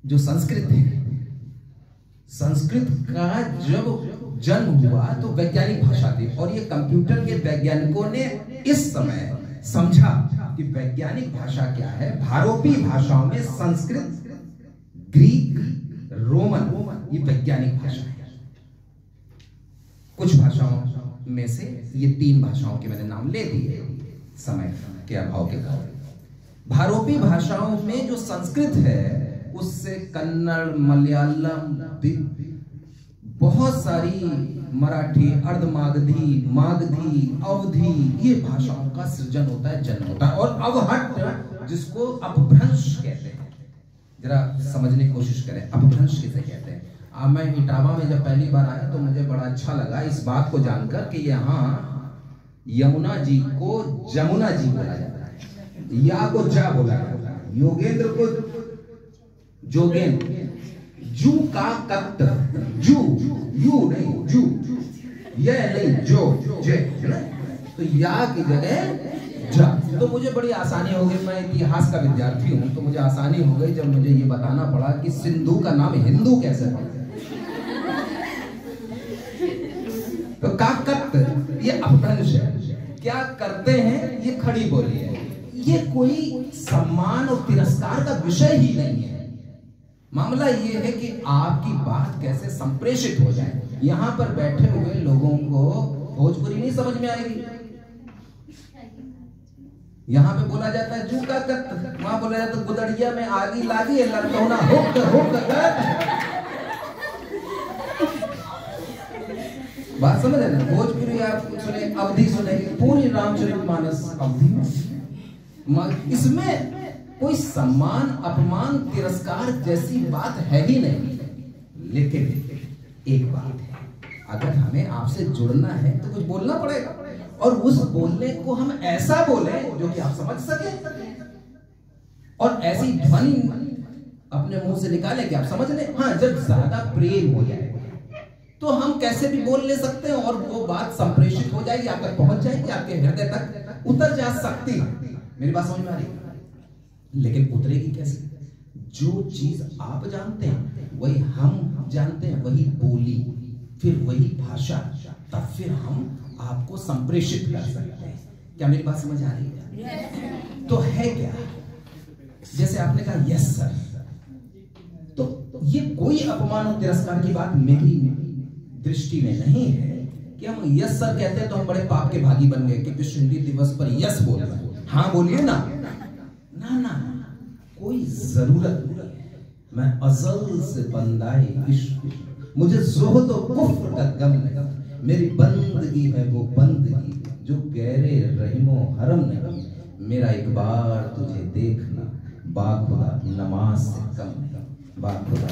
जो संस्कृत है, संस्कृत का जब जन्म हुआ तो वैज्ञानिक भाषा थी, और ये कंप्यूटर के वैज्ञानिकों ने इस समय समझा कि वैज्ञानिक भाषा क्या है। भारोपी भाषाओं में संस्कृत, ग्रीक, रोमन ये वैज्ञानिक भाषा है। कुछ भाषाओं में से ये 3 भाषाओं के मैंने नाम ले दिए समय के अभाव के कारण। भारोपी भाषाओं में जो संस्कृत है उससे कन्नड़, मलयालम, बहुत सारी मराठी, अर्धमागधी, मागधी, अवधी, ये भाषाओं का सृजन होता है, जन्म होता है। और अवहट्ट जिसको अपभ्रंश कहते हैं, जरा समझने की कोशिश करें अपभ्रंश किसे कहते हैं। मैं इटावा में जब पहली बार आया तो मुझे बड़ा अच्छा लगा इस बात को जानकर कि यहाँ यमुना जी को जमुना जी बोला जाता है, या को जा बोला जाता है, योगेंद्र को जोगेंद्र, जू का कत्त, जू, यू नहीं जू, ये नहीं जो, जे है ना, तो या की जगह जा। तो मुझे बड़ी आसानी हो गई, मैं इतिहास का विद्यार्थी हूं, तो मुझे आसानी हो गई जब मुझे ये बताना पड़ा कि सिंधु का नाम हिंदू कैसे पड़ा। तो काकत ये अपभ्रंश है। क्या करते हैं, ये खड़ी बोली है, ये कोई सम्मान और तिरस्कार का विषय ही नहीं है। मामला ये है कि आपकी बात कैसे संप्रेषित हो जाए। यहां पर बैठे हुए लोगों को भोजपुरी नहीं समझ में आएगी। यहां पे बोला जाता है जू का कत, वहां बोला जाता है गुदड़िया में आगी लागी है लड़कोना हुक हुक कर। बात समझ है ना। भोजपुरी आप सुने, अवधि सुने, पूरी रामचरितमानस अवधि में, इसमें कोई सम्मान, अपमान, तिरस्कार जैसी बात है ही नहीं। लेकिन एक बात है, अगर हमें आपसे जुड़ना है तो कुछ बोलना पड़ेगा, और उस बोलने को हम ऐसा बोले जो कि आप समझ सके, और ऐसी ध्वनि अपने मुंह से निकाले कि आप समझ लें। हाँ, जब ज्यादा प्रेम हो जाए तो हम कैसे भी बोल ले सकते हैं और वो बात संप्रेषित हो जाएगी, आप तक पहुंच जाएगी, आपके हृदय तक उतर जा सकती है। मेरी बात समझ में आ रही है? लेकिन उतरेगी कैसे? जो चीज आप जानते हैं वही हम जानते हैं, वही बोली, फिर वही भाषा, तब फिर हम आपको संप्रेषित कर सकते हैं। क्या मेरी बात समझ आ रही है? तो है क्या, जैसे आपने कहा यस सर, तो ये कोई अपमान और तिरस्कार की बात मेरी दृष्टि में नहीं है कि हम यस सर कहते हैं तो हम बड़े पाप के भागी बन गए कि विश्व हिंदी दिवस पर यस बोल रहे हैं। हाँ बोलिए ना, ना ना, कोई जरूरत नहीं। मैं अज़ल से बंदाए इश्क, मुझे ज़ुहद और कुफ्र का गम नहीं। मेरी बंदगी है वो बंदगी जो गैरे रहीमो हरम नहीं। मेरा एक बार तुझे देखना बाखुदा नमाज से कम नहीं। बाखुदा